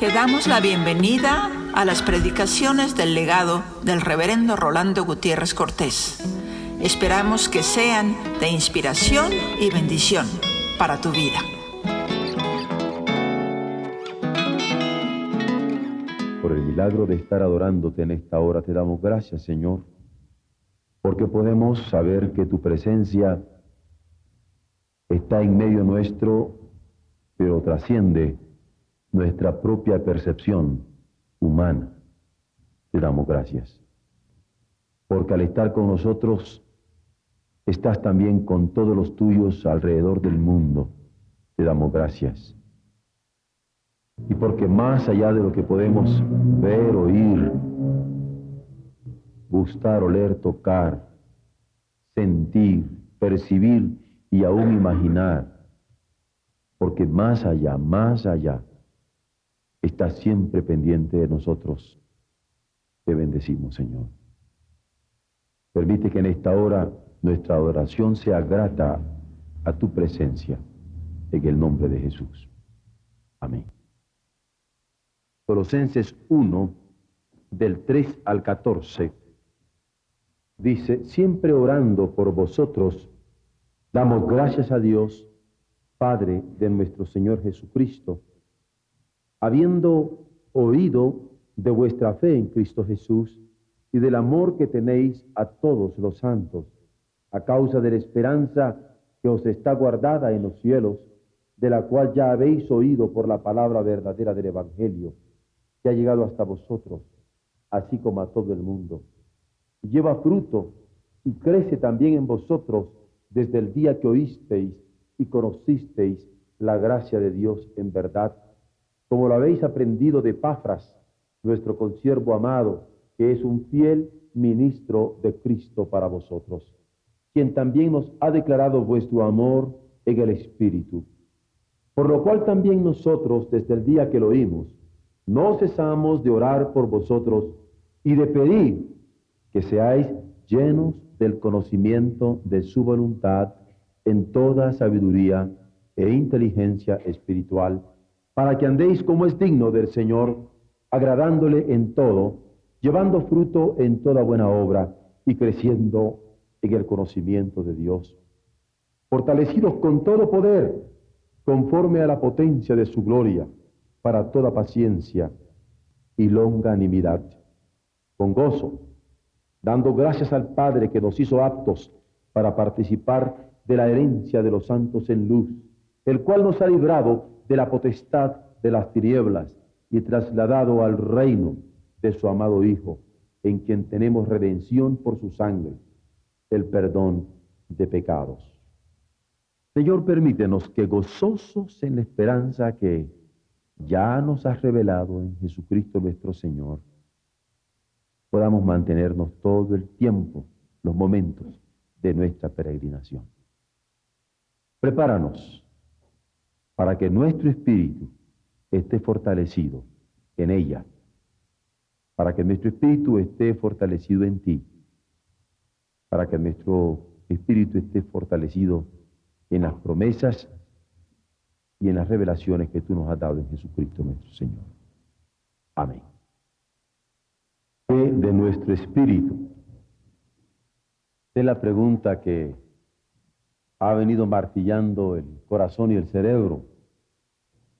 Te damos la bienvenida a las predicaciones del legado del reverendo Rolando Gutiérrez Cortés. Esperamos que sean de inspiración y bendición para tu vida. Por el milagro de estar adorándote en esta hora te damos gracias, Señor, porque podemos saber que tu presencia está en medio nuestro, pero trasciende nuestra propia percepción humana. Te damos gracias, porque al estar con nosotros, estás también con todos los tuyos alrededor del mundo. Te damos gracias. Y porque más allá de lo que podemos ver, oír, gustar, oler, tocar, sentir, percibir y aún imaginar, porque más allá, estás siempre pendiente de nosotros. Te bendecimos, Señor. Permite que en esta hora nuestra adoración sea grata a tu presencia, en el nombre de Jesús. Amén. Colosenses 1, del 3 al 14, dice: siempre orando por vosotros, damos gracias a Dios, Padre de nuestro Señor Jesucristo, habiendo oído de vuestra fe en Cristo Jesús y del amor que tenéis a todos los santos, a causa de la esperanza que os está guardada en los cielos, de la cual ya habéis oído por la palabra verdadera del Evangelio, que ha llegado hasta vosotros, así como a todo el mundo. Y lleva fruto y crece también en vosotros desde el día que oísteis y conocisteis la gracia de Dios en verdad, como lo habéis aprendido de Epafras, nuestro consiervo amado, que es un fiel ministro de Cristo para vosotros, quien también nos ha declarado vuestro amor en el Espíritu. Por lo cual también nosotros, desde el día que lo oímos, no cesamos de orar por vosotros y de pedir que seáis llenos del conocimiento de su voluntad en toda sabiduría e inteligencia espiritual, para que andéis como es digno del Señor, agradándole en todo, llevando fruto en toda buena obra y creciendo en el conocimiento de Dios, fortalecidos con todo poder, conforme a la potencia de su gloria, para toda paciencia y longanimidad, con gozo, dando gracias al Padre que nos hizo aptos para participar de la herencia de los santos en luz, el cual nos ha librado de la potestad de las tinieblas y trasladado al reino de su amado Hijo, en quien tenemos redención por su sangre, el perdón de pecados. Señor, permítenos que, gozosos en la esperanza que ya nos has revelado en Jesucristo nuestro Señor, podamos mantenernos todo el tiempo, los momentos de nuestra peregrinación. Prepáranos para que nuestro espíritu esté fortalecido en ella, para que nuestro espíritu esté fortalecido en ti, para que nuestro espíritu esté fortalecido en las promesas y en las revelaciones que tú nos has dado en Jesucristo nuestro Señor. Amén. ¿Qué de nuestro espíritu? Es la pregunta que ha venido martillando el corazón y el cerebro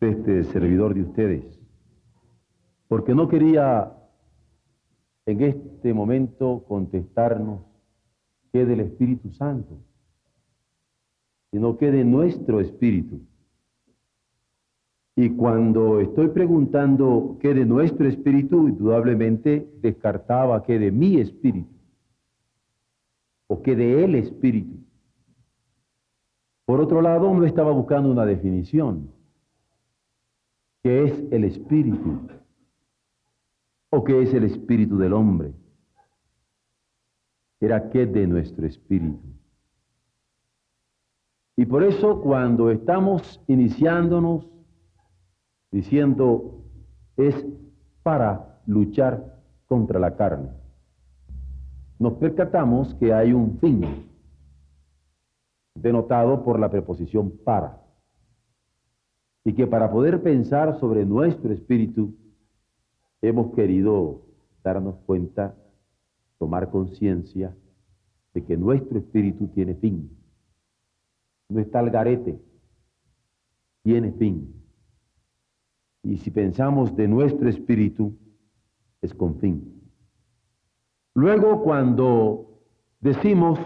de este servidor de ustedes, porque no quería en este momento contestarnos qué del Espíritu Santo, sino qué de nuestro espíritu. Y cuando estoy preguntando qué de nuestro espíritu, indudablemente descartaba qué de mi espíritu, o qué de el espíritu. Por otro lado, no estaba buscando una definición. ¿Qué es el espíritu? ¿O qué es el espíritu del hombre? Era qué de nuestro espíritu. Y por eso, cuando estamos iniciándonos diciendo es para luchar contra la carne, nos percatamos que hay un fin denotado por la preposición para. Y que para poder pensar sobre nuestro espíritu, hemos querido darnos cuenta, tomar conciencia de que nuestro espíritu tiene fin. No está al garete, tiene fin. Y si pensamos de nuestro espíritu, es con fin. Luego, cuando decimos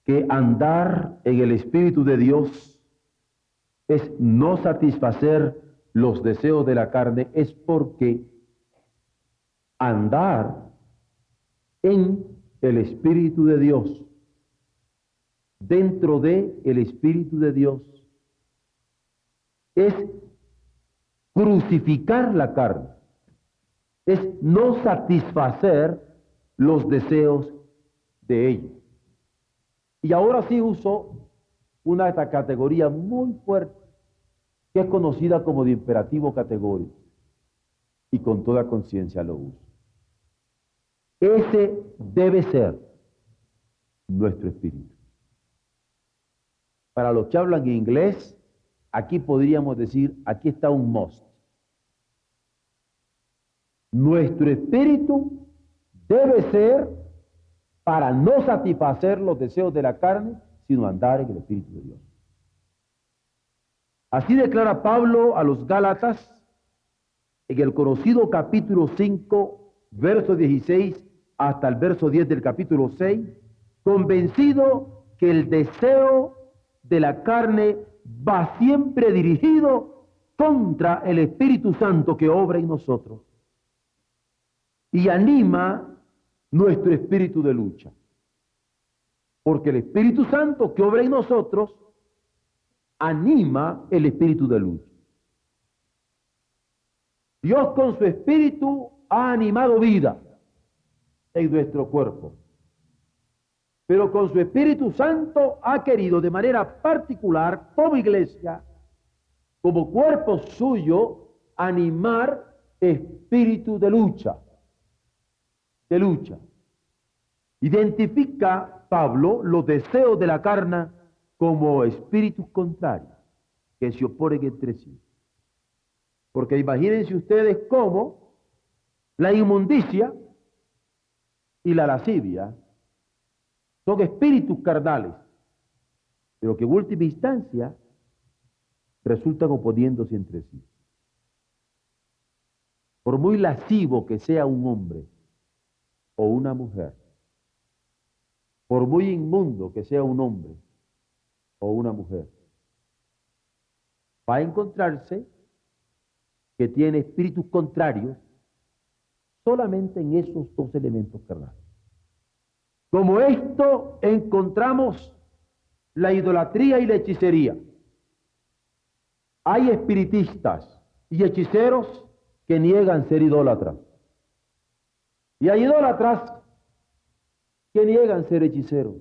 que andar en el Espíritu de Dios es no satisfacer los deseos de la carne, es porque andar en el Espíritu de Dios, dentro de el Espíritu de Dios, es crucificar la carne, es no satisfacer los deseos de ella. Y ahora sí uso una categoría muy fuerte, que es conocida como de imperativo categórico, y con toda conciencia lo uso. Ese debe ser nuestro espíritu. Para los que hablan inglés, aquí podríamos decir, aquí está un must. Nuestro espíritu debe ser para no satisfacer los deseos de la carne, sino andar en el Espíritu de Dios. Así declara Pablo a los Gálatas en el conocido capítulo 5, verso 16 hasta el verso 10 del capítulo 6, convencido que el deseo de la carne va siempre dirigido contra el Espíritu Santo que obra en nosotros y anima nuestro espíritu de lucha. Porque el Espíritu Santo que obra en nosotros anima el espíritu de lucha. Dios con su espíritu ha animado vida en nuestro cuerpo, pero con su Espíritu Santo ha querido de manera particular, como iglesia, como cuerpo suyo, animar espíritu de lucha. De lucha. Identifica Pablo los deseos de la carne como espíritus contrarios que se oponen entre sí. Porque imagínense ustedes cómo la inmundicia y la lascivia son espíritus carnales, pero que en última instancia resultan oponiéndose entre sí. Por muy lascivo que sea un hombre o una mujer, por muy inmundo que sea un hombre o una mujer, va a encontrarse que tiene espíritus contrarios solamente en esos dos elementos carnales. Como esto encontramos la idolatría y la hechicería. Hay espiritistas y hechiceros que niegan ser idólatras. Y hay idólatras que niegan ser hechiceros.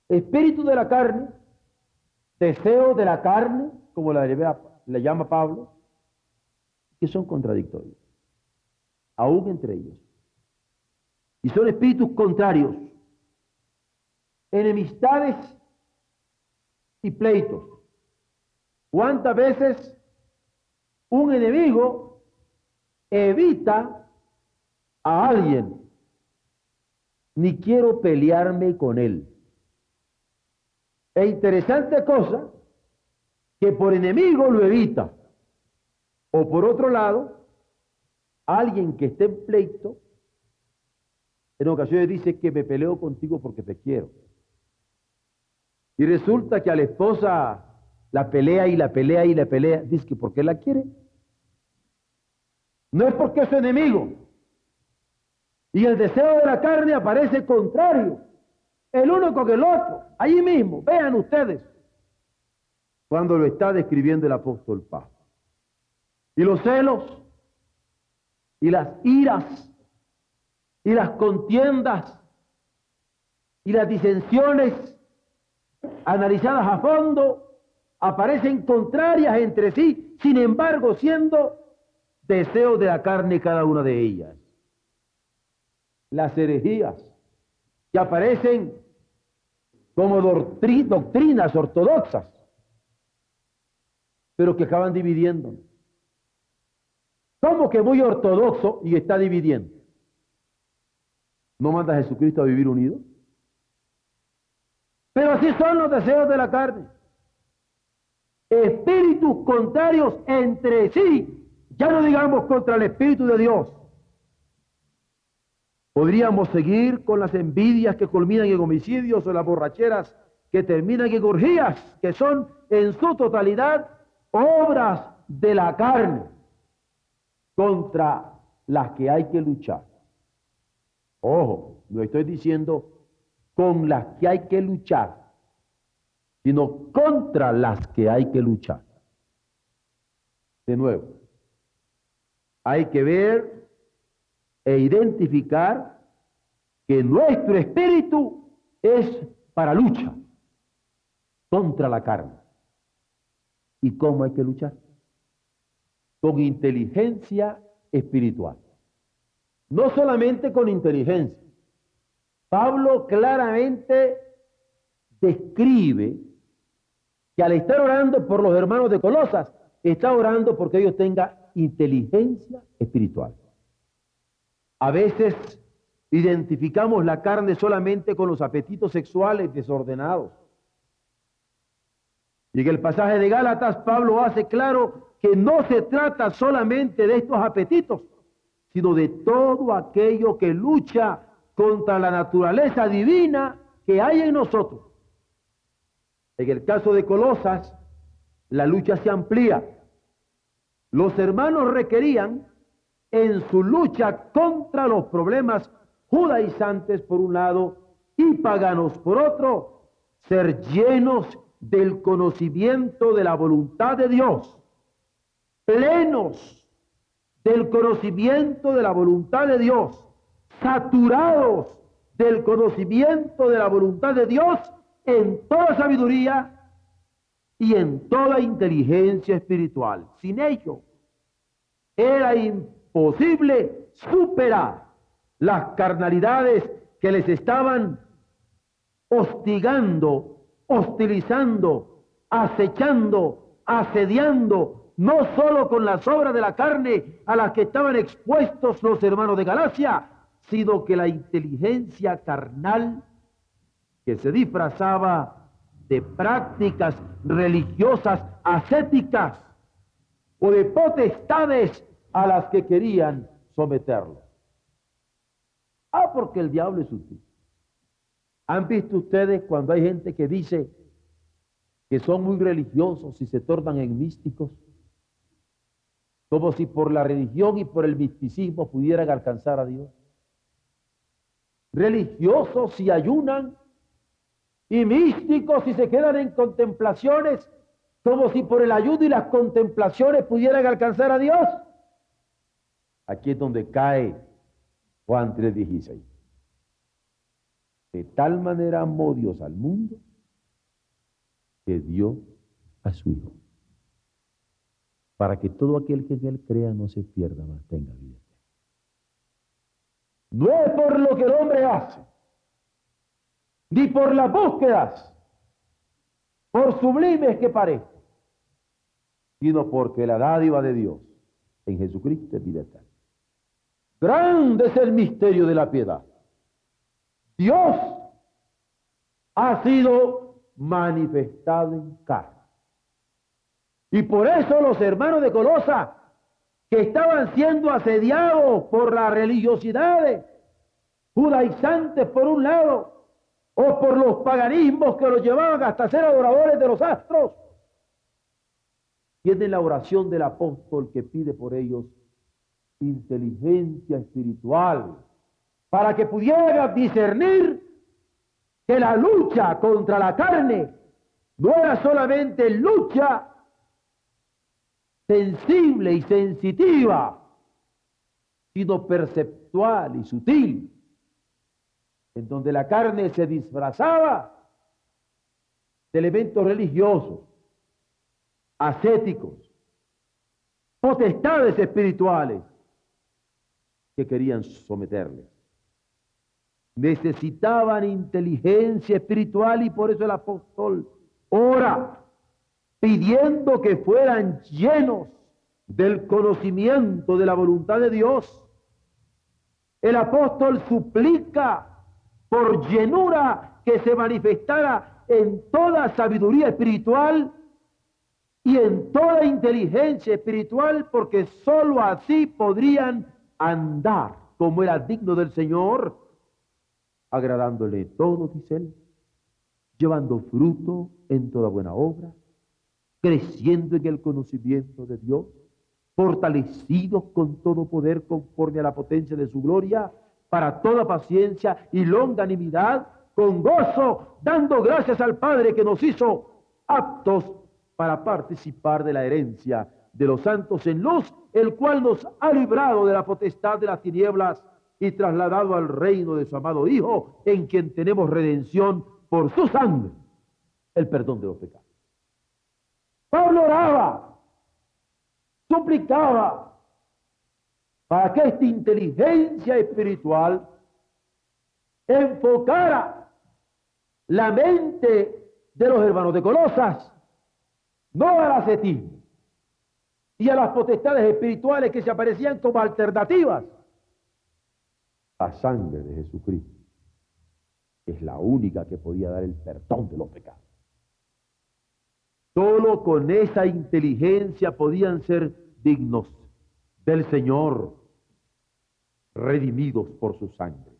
Espíritu de la carne, deseo de la carne, como le llama Pablo, que son contradictorios, aún entre ellos. Y son espíritus contrarios, enemistades y pleitos. ¿Cuántas veces un enemigo evita a alguien? Ni quiero pelearme con él. Es interesante cosa que por enemigo lo evita. O por otro lado, alguien que esté en pleito, en ocasiones dice que me peleo contigo porque te quiero. Y resulta que a la esposa la pelea y la pelea y la pelea. Dice que ¿por qué la quiere? No es porque es su enemigo. Y el deseo de la carne aparece contrario, el uno con el otro, allí mismo, vean ustedes, cuando lo está describiendo el apóstol Pablo. Y los celos, y las iras, y las contiendas, y las disensiones, analizadas a fondo, aparecen contrarias entre sí, sin embargo, siendo deseos de la carne cada una de ellas. Las herejías que aparecen como doctrinas ortodoxas pero que acaban dividiéndonos. ¿Cómo que muy ortodoxo y está dividiendo? ¿No manda a Jesucristo a vivir unido? Pero así son los deseos de la carne. Espíritus contrarios entre sí, ya no digamos contra el Espíritu de Dios. Podríamos seguir con las envidias que culminan en homicidios o las borracheras que terminan en orgías, que son en su totalidad obras de la carne contra las que hay que luchar. Ojo, no estoy diciendo con las que hay que luchar, sino contra las que hay que luchar. De nuevo, hay que ver e identificar que nuestro espíritu es para lucha contra la carne. ¿Y cómo hay que luchar? Con inteligencia espiritual. No solamente con inteligencia. Pablo claramente describe que al estar orando por los hermanos de Colosas, está orando porque ellos tengan inteligencia espiritual. A veces identificamos la carne solamente con los apetitos sexuales desordenados. Y en el pasaje de Gálatas, Pablo hace claro que no se trata solamente de estos apetitos, sino de todo aquello que lucha contra la naturaleza divina que hay en nosotros. En el caso de Colosas, la lucha se amplía. Los hermanos requerían, en su lucha contra los problemas judaizantes por un lado y paganos por otro, ser llenos del conocimiento de la voluntad de Dios, plenos del conocimiento de la voluntad de Dios, saturados del conocimiento de la voluntad de Dios en toda sabiduría y en toda inteligencia espiritual. Sin ello, era imposible superar las carnalidades que les estaban hostigando, hostilizando, acechando, asediando, no solo con las obras de la carne a las que estaban expuestos los hermanos de Galacia, sino que la inteligencia carnal que se disfrazaba de prácticas religiosas ascéticas o de potestades a las que querían someterlo. Porque el diablo es sutil. ¿Han visto ustedes cuando hay gente que dice que son muy religiosos y se tornan en místicos? Como si por la religión y por el misticismo pudieran alcanzar a Dios. Religiosos si ayunan y místicos si se quedan en contemplaciones, como si por el ayuno y las contemplaciones pudieran alcanzar a Dios. Aquí es donde cae Juan 3:16. De tal manera amó Dios al mundo que dio a su Hijo, para que todo aquel que en él crea no se pierda, mas tenga vida. No es por lo que el hombre hace, ni por las búsquedas, por sublimes que parezcan, sino porque la dádiva de Dios en Jesucristo es vida eterna. Grande es el misterio de la piedad. Dios ha sido manifestado en carne. Y por eso los hermanos de Colosa, que estaban siendo asediados por las religiosidades judaizantes por un lado, o por los paganismos que los llevaban hasta ser adoradores de los astros, tienen la oración del apóstol que pide por ellos inteligencia espiritual, para que pudieran discernir que la lucha contra la carne no era solamente lucha sensible y sensitiva, sino perceptual y sutil, en donde la carne se disfrazaba de elementos religiosos, ascéticos, potestades espirituales que querían someterles. Necesitaban inteligencia espiritual y por eso el apóstol ora pidiendo que fueran llenos del conocimiento de la voluntad de Dios. El apóstol suplica por llenura que se manifestara en toda sabiduría espiritual y en toda inteligencia espiritual, porque sólo así podrían andar como era digno del Señor, agradándole todo, dice él, llevando fruto en toda buena obra, creciendo en el conocimiento de Dios, fortalecidos con todo poder conforme a la potencia de su gloria, para toda paciencia y longanimidad, con gozo, dando gracias al Padre que nos hizo aptos para participar de la herencia de los santos en luz, el cual nos ha librado de la potestad de las tinieblas y trasladado al reino de su amado Hijo, en quien tenemos redención por su sangre, el perdón de los pecados. Pablo oraba, suplicaba, para que esta inteligencia espiritual enfocara la mente de los hermanos de Colosas, no al ascetismo y a las potestades espirituales que se aparecían como alternativas. La sangre de Jesucristo es la única que podía dar el perdón de los pecados. Solo con esa inteligencia podían ser dignos del Señor, redimidos por su sangre.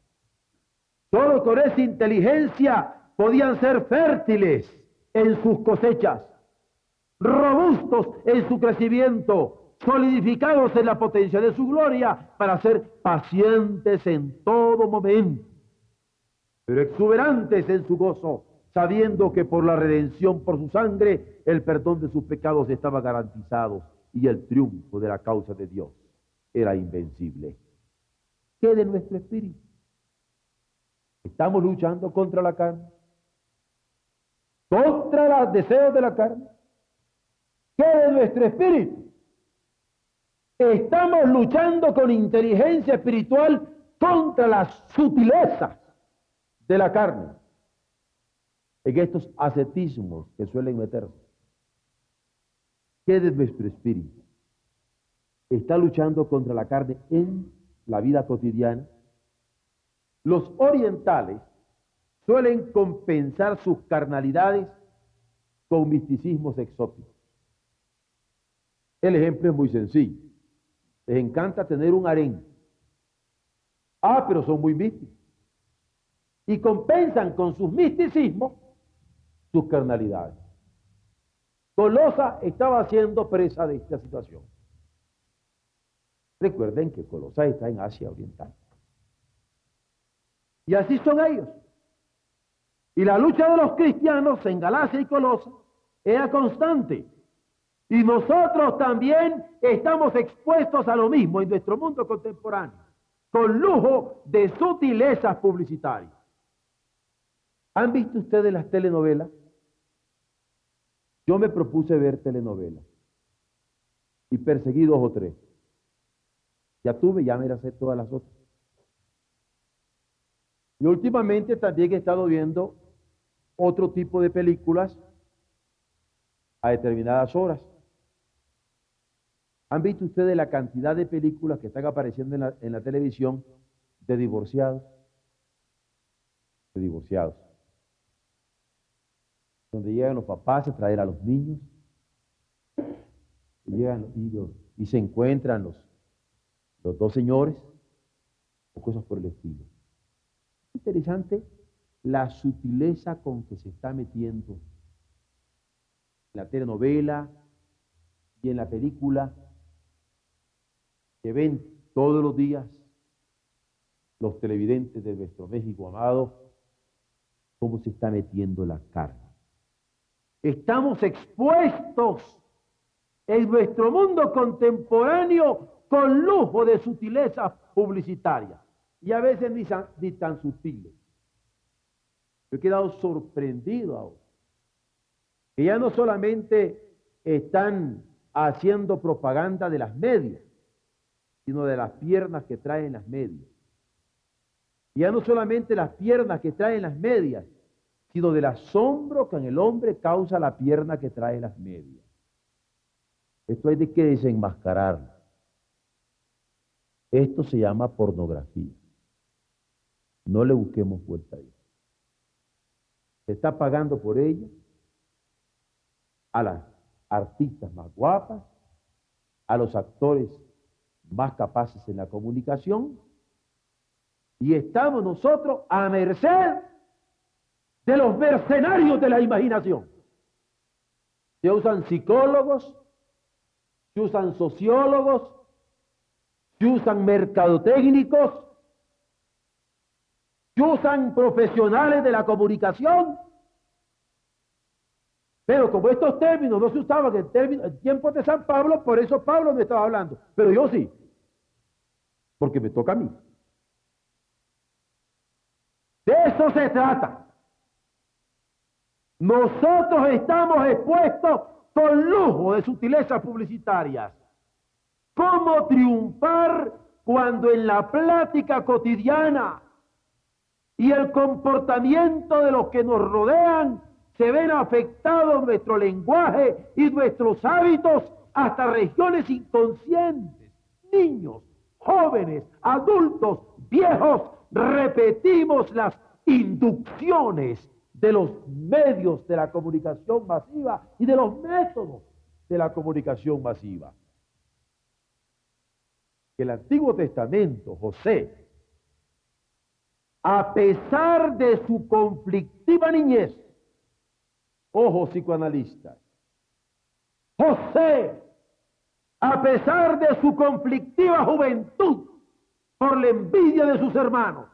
Solo con esa inteligencia podían ser fértiles en sus cosechas, robustos en su crecimiento, solidificados en la potencia de su gloria, para ser pacientes en todo momento, pero exuberantes en su gozo, sabiendo que por la redención por su sangre, el perdón de sus pecados estaba garantizado y el triunfo de la causa de Dios era invencible. ¿Qué de nuestro espíritu? ¿Estamos luchando contra la carne? ¿Contra los deseos de la carne? ¿Qué de nuestro espíritu? Estamos luchando con inteligencia espiritual contra las sutilezas de la carne, en estos ascetismos que suelen meterse. ¿Qué de nuestro espíritu? Está luchando contra la carne en la vida cotidiana. Los orientales suelen compensar sus carnalidades con misticismos exóticos. El ejemplo es muy sencillo. Les encanta tener un harén. Pero son muy místicos. Y compensan con sus misticismos sus carnalidades. Colosa estaba siendo presa de esta situación. Recuerden que Colosa está en Asia Oriental. Y así son ellos. Y la lucha de los cristianos en Galacia y Colosa era constante. Y nosotros también estamos expuestos a lo mismo en nuestro mundo contemporáneo, con lujo de sutilezas publicitarias. ¿Han visto ustedes las telenovelas? Yo me propuse ver telenovelas y perseguí 2 o 3. Ya me las sé todas las otras. Y últimamente también he estado viendo otro tipo de películas a determinadas horas. ¿Han visto ustedes la cantidad de películas que están apareciendo en la televisión de divorciados? De divorciados. Donde llegan los papás a traer a los niños, y llegan los niños y se encuentran los 2 señores, o cosas por el estilo. Es interesante la sutileza con que se está metiendo en la telenovela y en la película que ven todos los días los televidentes de nuestro México amado, cómo se está metiendo la carne. Estamos expuestos en nuestro mundo contemporáneo con lujo de sutilezas publicitarias y a veces ni tan sutiles. Yo he quedado sorprendido ahora, que ya no solamente están haciendo propaganda de las medias, sino de las piernas que traen las medias. Y ya no solamente las piernas que traen las medias, sino del asombro que en el hombre causa la pierna que trae las medias. Esto hay de que desenmascararlo. Esto se llama pornografía. No le busquemos vuelta a eso. Se está pagando por ella a las artistas más guapas, a los actores más capaces en la comunicación, y estamos nosotros a merced de los mercenarios de la imaginación. Se usan psicólogos, se usan sociólogos, se usan mercadotécnicos, se usan profesionales de la comunicación. Pero como estos términos no se usaban en tiempos de San Pablo, por eso Pablo no estaba hablando. Pero yo sí, porque me toca a mí. De eso se trata. Nosotros estamos expuestos con lujo de sutilezas publicitarias. ¿Cómo triunfar cuando en la plática cotidiana y el comportamiento de los que nos rodean se ven afectados nuestro lenguaje y nuestros hábitos hasta regiones inconscientes? Niños, jóvenes, adultos, viejos, repetimos las inducciones de los medios de la comunicación masiva y de los métodos de la comunicación masiva. El Antiguo Testamento, José, a pesar de su conflictiva niñez, ojo psicoanalistas, José, a pesar de su conflictiva juventud por la envidia de sus hermanos,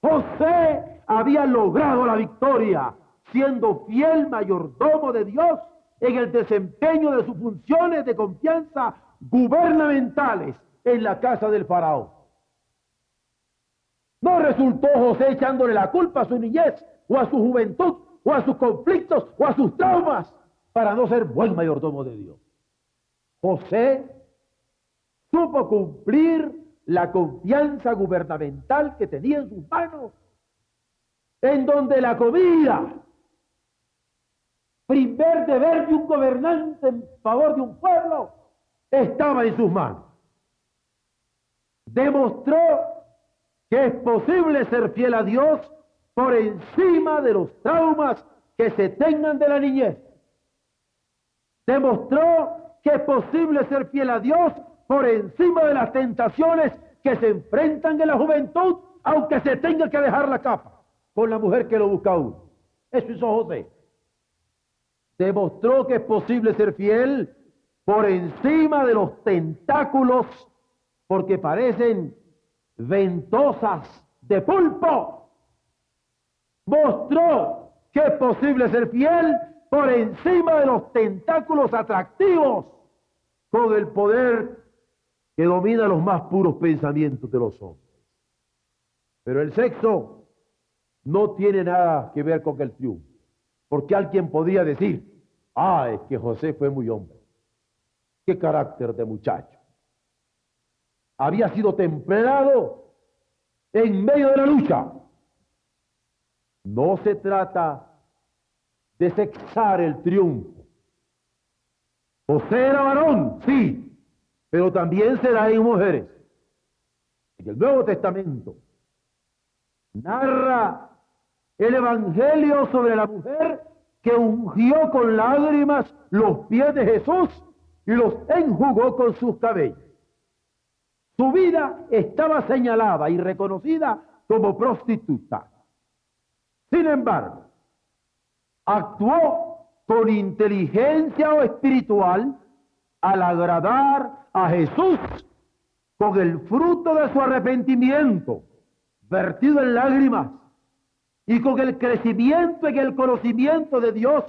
José había logrado la victoria siendo fiel mayordomo de Dios en el desempeño de sus funciones de confianza gubernamentales en la casa del faraón. No resultó José echándole la culpa a su niñez o a su juventud o a sus conflictos o a sus traumas para no ser buen mayordomo de Dios. José supo cumplir la confianza gubernamental que tenía en sus manos, en donde la comida, primer deber de un gobernante en favor de un pueblo, estaba en sus manos. Demostró que es posible ser fiel a Dios por encima de los traumas que se tengan de la niñez. Demostró que es posible ser fiel a Dios por encima de las tentaciones que se enfrentan en la juventud, aunque se tenga que dejar la capa con la mujer que lo busca a uno. Eso hizo José. Demostró que es posible ser fiel por encima de los tentáculos, porque parecen ventosas de pulpo. Mostró que es posible ser fiel por encima de los tentáculos atractivos, con el poder que domina los más puros pensamientos de los hombres. Pero el sexo no tiene nada que ver con el triunfo, porque alguien podría decir: es que José fue muy hombre. Qué carácter de muchacho. Había sido templado en medio de la lucha. No se trata de sexar el triunfo. José era varón, sí, pero también será en mujeres. En el Nuevo Testamento narra el Evangelio sobre la mujer que ungió con lágrimas los pies de Jesús y los enjugó con sus cabellos. Su vida estaba señalada y reconocida como prostituta. Sin embargo, actuó con inteligencia o espiritual al agradar a Jesús con el fruto de su arrepentimiento, vertido en lágrimas, y con el crecimiento en el conocimiento de Dios,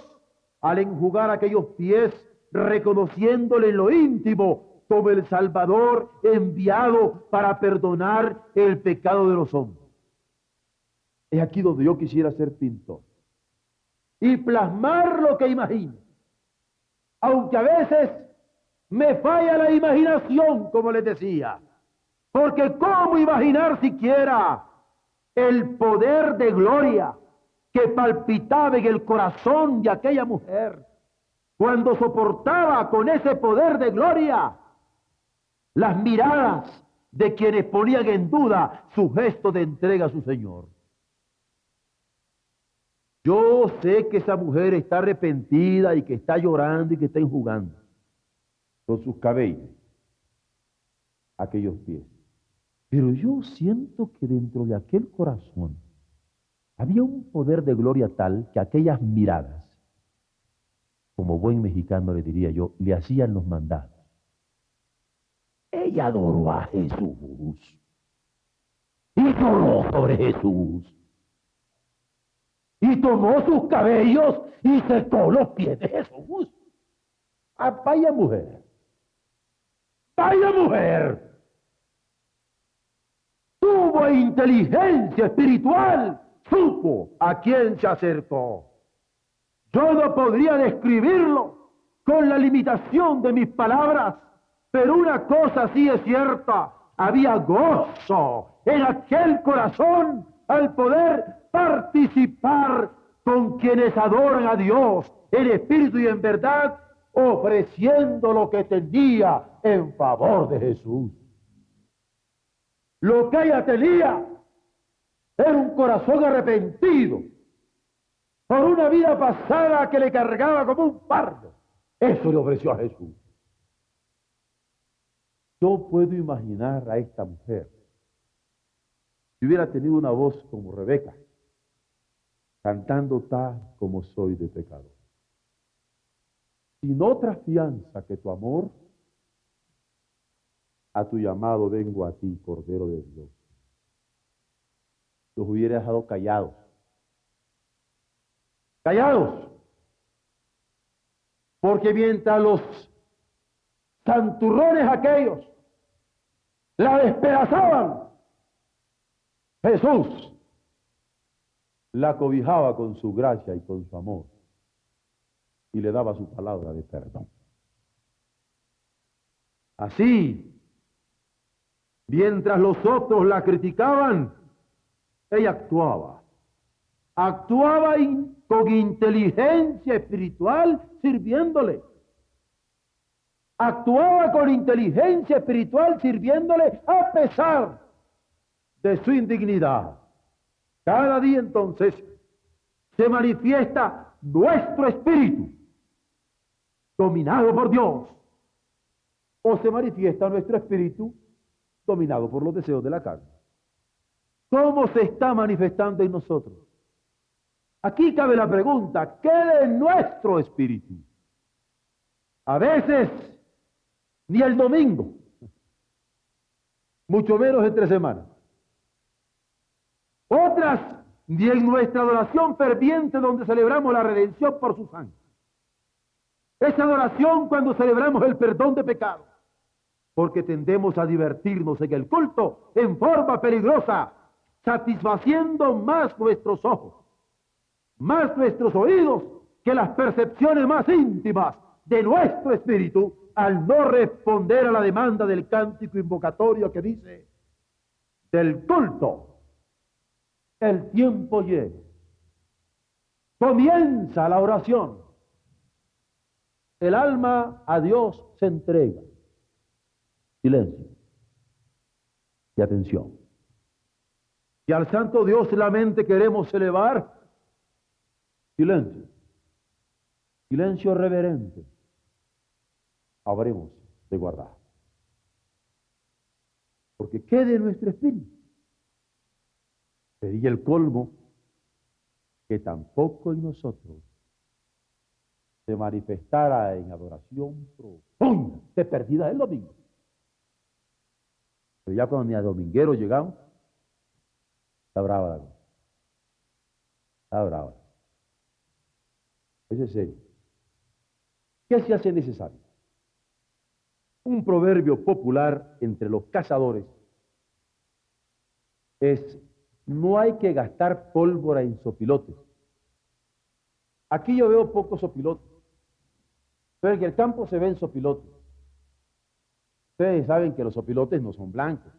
al enjugar aquellos pies, reconociéndole en lo íntimo como el Salvador enviado para perdonar el pecado de los hombres. Es aquí donde yo quisiera ser pintor y plasmar lo que imagino, aunque a veces me falla la imaginación, como les decía, porque ¿cómo imaginar siquiera el poder de gloria, que palpitaba en el corazón de aquella mujer cuando soportaba con ese poder de gloria las miradas de quienes ponían en duda su gesto de entrega a su Señor. Yo sé que esa mujer está arrepentida y que está llorando y que está enjugando con sus cabellos aquellos pies. Pero yo siento que dentro de aquel corazón había un poder de gloria tal que aquellas miradas, como buen mexicano le diría yo, le hacían los mandados. Ella adoró a Jesús y lloró sobre Jesús y tomó sus cabellos y secó los pies de Jesús. Ah, vaya mujer, vaya mujer, tuvo inteligencia espiritual, supo a quién se acercó. Yo no podría describirlo con la limitación de mis palabras, pero una cosa sí es cierta, había gozo en aquel corazón al poder participar con quienes adoran a Dios en espíritu y en verdad, ofreciendo lo que tenía en favor de Jesús. Lo que ella tenía era un corazón arrepentido por una vida pasada que le cargaba como un fardo. Eso le ofreció a Jesús. Yo puedo imaginar a esta mujer, si hubiera tenido una voz como Rebeca, cantando tal como soy de pecador. Sin otra fianza que tu amor, a tu llamado vengo a ti, Cordero de Dios. Los hubiera dejado callados. Callados. Porque mientras los santurrones aquellos la despedazaban, Jesús la cobijaba con su gracia y con su amor y le daba su palabra de perdón. Así, mientras los otros la criticaban, ella actuaba con inteligencia espiritual sirviéndole. Actuaba con inteligencia espiritual sirviéndole a pesar de su indignidad. Cada día entonces se manifiesta nuestro espíritu dominado por Dios, o se manifiesta nuestro espíritu dominado por los deseos de la carne. ¿Cómo se está manifestando en nosotros? Aquí cabe la pregunta, ¿qué de nuestro espíritu? A veces ni el domingo, mucho menos entre semanas. Otras, ni en nuestra adoración ferviente donde celebramos la redención por su sangre. Esa adoración cuando celebramos el perdón de pecados, porque tendemos a divertirnos en el culto en forma peligrosa, satisfaciendo más nuestros ojos, más nuestros oídos, que las percepciones más íntimas de nuestro espíritu, al no responder a la demanda del cántico invocatorio que dice, del culto, el tiempo llega. Comienza la oración. El alma a Dios se entrega. Silencio y atención. Y al Santo Dios la mente queremos elevar. Silencio. Silencio reverente. Habremos de guardar. Porque quede nuestro espíritu. Sería el colmo que tampoco en nosotros se manifestara en adoración profunda, de perdida el domingo. Pero ya cuando ni a dominguero llegamos, está brava la cosa. Está brava. Eso es serio. ¿Qué se hace necesario? Un proverbio popular entre los cazadores es: no hay que gastar pólvora en sopilotes. Aquí yo veo pocos sopilotes, pero en el campo se ven sopilotes. Ustedes saben que los sopilotes no son blancos,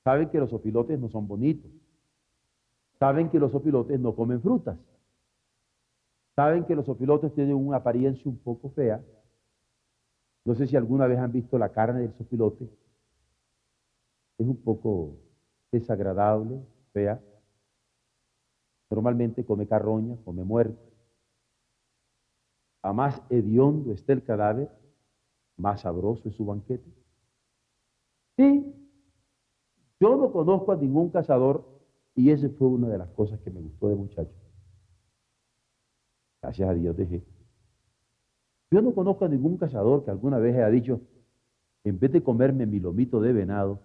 saben que los sopilotes no son bonitos, saben que los opilotes no comen frutas. Saben que los opilotes tienen una apariencia un poco fea. No sé si alguna vez han visto la carne del sopilote. Es un poco desagradable, fea. Normalmente come carroña, come muerte. A más hediondo esté el cadáver, más sabroso es su banquete. Y yo no conozco a ningún cazador, y esa fue una de las cosas que me gustó de muchacho. Gracias a Dios dejé. Yo no conozco a ningún cazador que alguna vez haya dicho, en vez de comerme mi lomito de venado,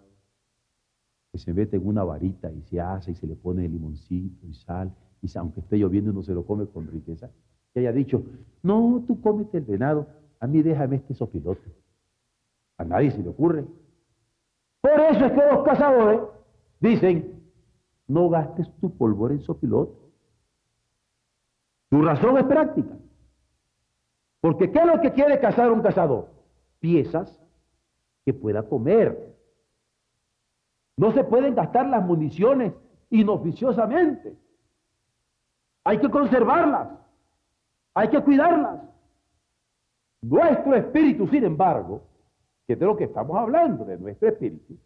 que se mete en una varita y se hace y se le pone limoncito y sal, y aunque esté lloviendo no se lo come con riqueza, que haya dicho, no, tú cómete el venado, a mí déjame este sopilote. A nadie se le ocurre. Por eso es que los cazadores dicen, no gastes tu polvor en sopilote. Su razón es práctica. Porque ¿qué es lo que quiere cazar un cazador? Piezas que pueda comer. No se pueden gastar las municiones inoficiosamente. Hay que conservarlas. Hay que cuidarlas. Nuestro espíritu, sin embargo, que es de lo que estamos hablando, de nuestro espíritu,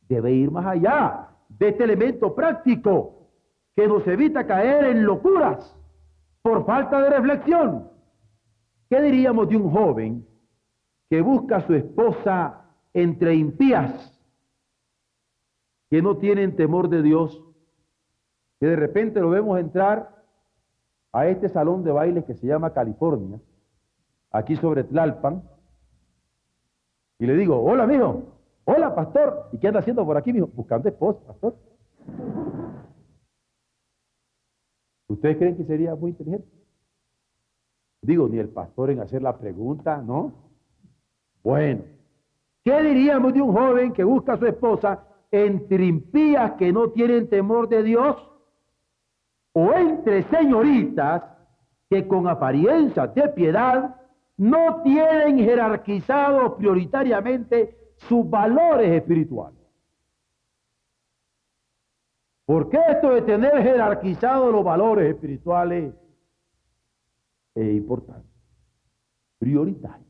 debe ir más allá de este elemento práctico que nos evita caer en locuras por falta de reflexión. ¿Qué diríamos de un joven que busca a su esposa entre impías, que no tienen temor de Dios, que de repente lo vemos entrar a este salón de baile que se llama California, aquí sobre Tlalpan, y le digo, hola, mijo, hola, pastor, ¿y qué anda haciendo por aquí, mijo? Buscando esposa, pastor. ¿Ustedes creen que sería muy inteligente? Digo, ni el pastor en hacer la pregunta, ¿no? Bueno, ¿qué diríamos de un joven que busca a su esposa entre impías que no tienen temor de Dios? O entre señoritas que con apariencia de piedad no tienen jerarquizados prioritariamente sus valores espirituales. ¿Por qué esto de tener jerarquizados los valores espirituales es importante? Prioritario.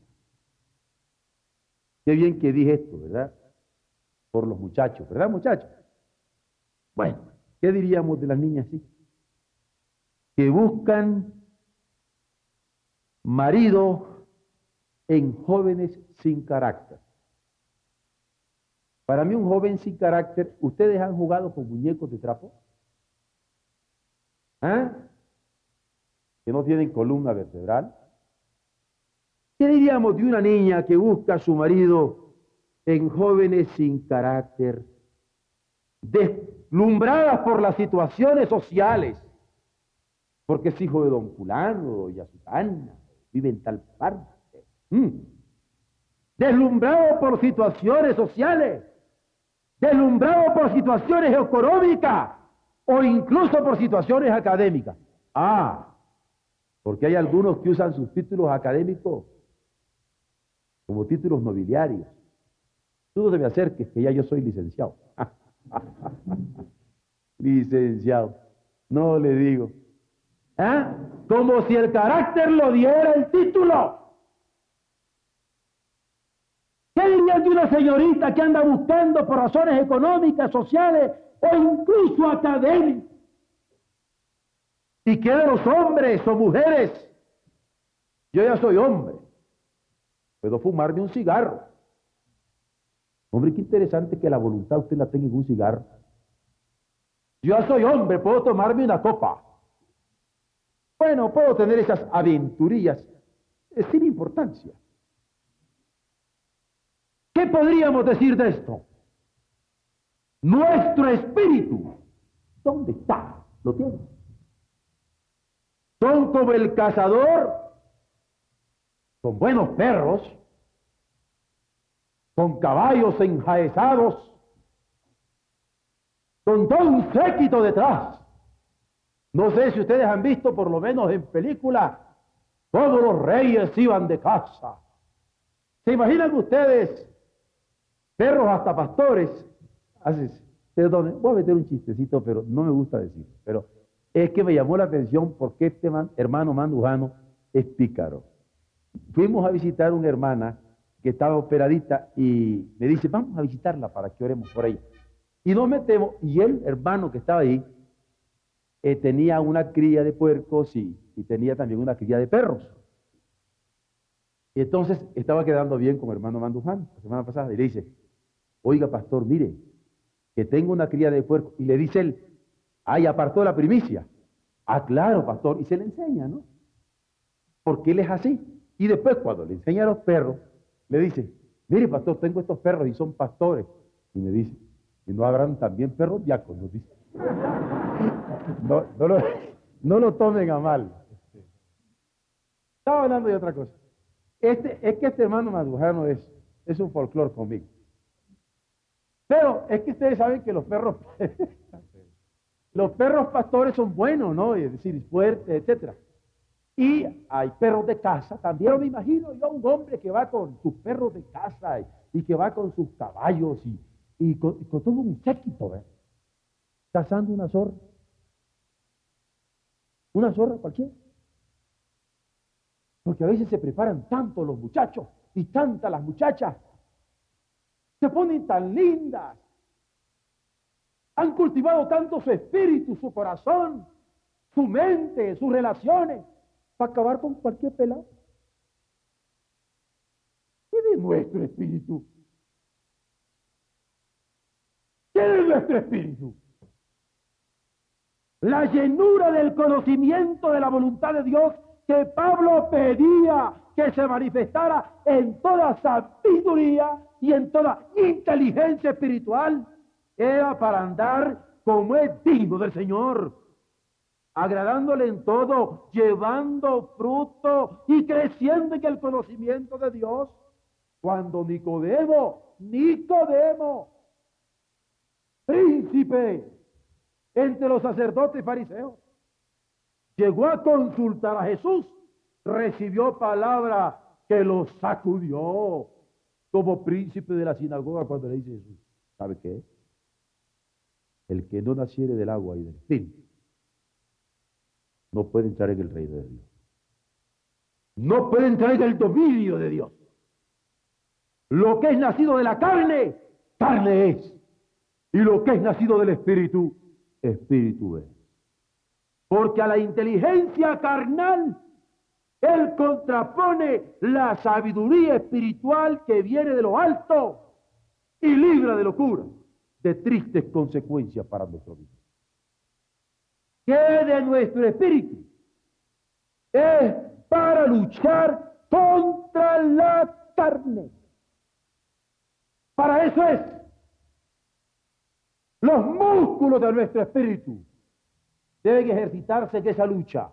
Qué bien que dije esto, ¿verdad? Por los muchachos, ¿verdad, muchachos? Bueno, ¿qué diríamos de las niñas así? Que buscan marido en jóvenes sin carácter. Para mí un joven sin carácter, ¿ustedes han jugado con muñecos de trapo? ¿Ah? Que no tienen columna vertebral. ¿Qué diríamos de una niña que busca a su marido en jóvenes sin carácter, deslumbradas por las situaciones sociales? Porque es hijo de don fulano, doña Susana, vive en tal parte. Deslumbrado por situaciones sociales, deslumbrado por situaciones económicas o incluso por situaciones académicas. Porque hay algunos que usan sus títulos académicos como títulos nobiliarios. Tú no te me acerques, que ya yo soy licenciado. Licenciado, no le digo. Como si el carácter lo diera el título. ¿Qué dirían de una señorita que anda buscando por razones económicas, sociales o incluso académicas? ¿Y qué de los hombres o mujeres? Yo ya soy hombre. Puedo fumarme un cigarro. Hombre, qué interesante que la voluntad usted la tenga en un cigarro. Yo ya soy hombre, puedo tomarme una copa. Bueno, puedo tener esas aventurillas sin importancia. ¿Qué podríamos decir de esto? Nuestro espíritu, ¿dónde está? Lo tiene. Son como el cazador, con buenos perros, con caballos enjaezados, con todo un séquito detrás. No sé si ustedes han visto, por lo menos en películas, cómo los reyes iban de caza. ¿Se imaginan ustedes perros hasta pastores? Así, Perdone, voy a meter un chistecito, pero no me gusta decirlo. Pero es que me llamó la atención porque este hermano mandujano es pícaro. Fuimos a visitar una hermana que estaba operadita y me dice, vamos a visitarla para que oremos por ella. Y nos metemos, y el hermano que estaba ahí tenía una cría de puercos y tenía también una cría de perros. Y entonces estaba quedando bien con el hermano mandujano la semana pasada y le dice, oiga pastor, mire, que tengo una cría de puercos. Y le dice él, ay, apartó la primicia. Ah, claro, pastor, y se le enseña, ¿no? Porque él es así. Y después cuando le enseña a los perros, le dice, mire pastor, tengo estos perros y son pastores. Y me dice, ¿y no habrán también perros diáconos? Dice. No lo tomen a mal. Estaba hablando de otra cosa. Es que este hermano mandujano es un folclore conmigo. Pero es que ustedes saben que los perros pastores son buenos, ¿no? Es decir, fuertes, etcétera. Y hay perros de casa también. Me imagino yo un hombre que va con sus perros de casa y que va con sus caballos y con todo un séquito, ¿eh? Cazando una zorra. Una zorra cualquiera. Porque a veces se preparan tanto los muchachos y tantas las muchachas. Se ponen tan lindas. Han cultivado tanto su espíritu, su corazón, su mente, sus relaciones, para acabar con cualquier pelado. ¿Qué de nuestro espíritu? ¿Qué de nuestro espíritu? La llenura del conocimiento de la voluntad de Dios que Pablo pedía que se manifestara en toda sabiduría y en toda inteligencia espiritual, era para andar como es digno del Señor, agradándole en todo, llevando fruto y creciendo en el conocimiento de Dios. Cuando Nicodemo, príncipe entre los sacerdotes y fariseos, llegó a consultar a Jesús, recibió palabra que lo sacudió como príncipe de la sinagoga cuando le dice Jesús, ¿sabe qué? El que no naciere del agua y del espíritu no puede entrar en el reino de Dios. No puede entrar en el dominio de Dios. Lo que es nacido de la carne, carne es. Y lo que es nacido del espíritu, espíritu es. Porque a la inteligencia carnal, él contrapone la sabiduría espiritual que viene de lo alto y libra de locura, de tristes consecuencias para nuestro vida. Que de nuestro espíritu es para luchar contra la carne. Para eso es. Los músculos de nuestro espíritu deben ejercitarse en esa lucha.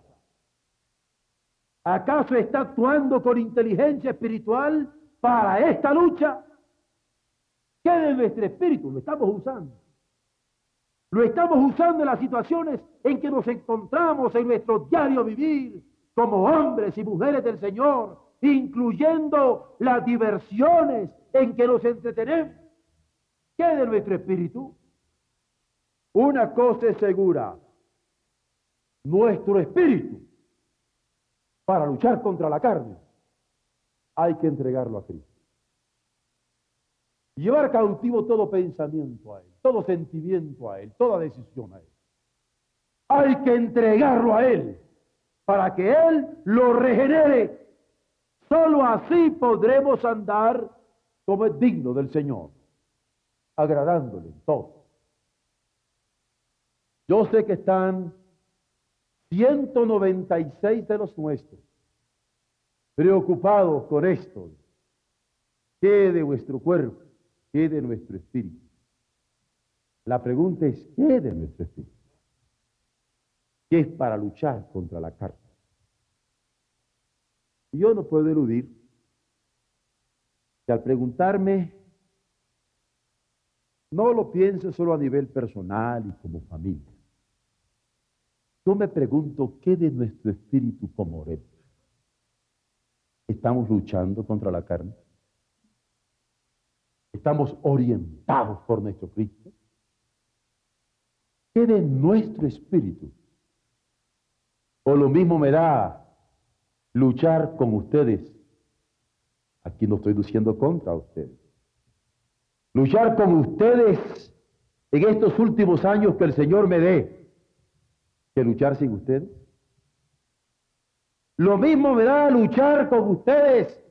¿Acaso está actuando con inteligencia espiritual para esta lucha? ¿Qué de nuestro espíritu? Lo estamos usando. Lo estamos usando en las situaciones en que nos encontramos en nuestro diario vivir como hombres y mujeres del Señor, incluyendo las diversiones en que nos entretenemos. ¿Qué de nuestro espíritu? Una cosa es segura. Nuestro espíritu, para luchar contra la carne, hay que entregarlo a Cristo. Llevar cautivo todo pensamiento a Él, todo sentimiento a Él, toda decisión a Él. Hay que entregarlo a Él para que Él lo regenere. Solo así podremos andar como es digno del Señor, agradándole en todo. Yo sé que están 196 de los nuestros preocupados con esto. ¿Qué de vuestro cuerpo? ¿Qué de nuestro espíritu? La pregunta es, ¿qué de nuestro espíritu? ¿Qué es para luchar contra la carne? Y yo no puedo eludir que al preguntarme, no lo pienso solo a nivel personal y como familia. Yo me pregunto, ¿qué de nuestro espíritu como oremos? ¿Estamos luchando contra la carne? ¿Estamos orientados por nuestro Cristo? quede en nuestro espíritu. O lo mismo me da luchar con ustedes. Aquí no estoy diciendo contra ustedes. Luchar con ustedes en estos últimos años que el Señor me dé, que luchar sin ustedes. Lo mismo me da luchar con ustedes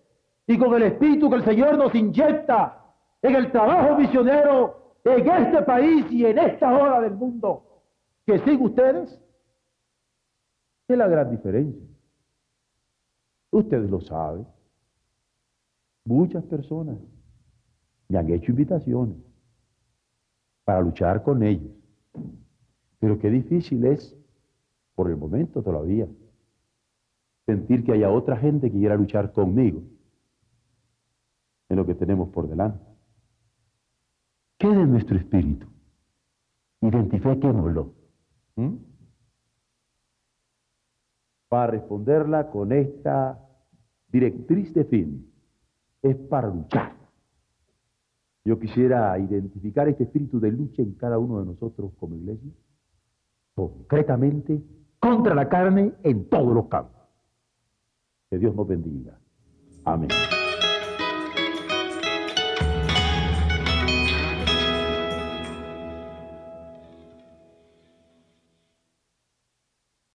y con el espíritu que el Señor nos inyecta en el trabajo misionero en este país y en esta hora del mundo, que sin ustedes. Es la gran diferencia. Ustedes lo saben. Muchas personas me han hecho invitaciones para luchar con ellos. Pero qué difícil es, por el momento todavía, sentir que haya otra gente que quiera luchar conmigo en lo que tenemos por delante. Quede en nuestro espíritu. Identifiquémoslo. Para responderla con esta directriz de fin, es para luchar. Yo quisiera identificar este espíritu de lucha en cada uno de nosotros como iglesia, concretamente contra la carne en todos los campos. Que Dios nos bendiga. Amén.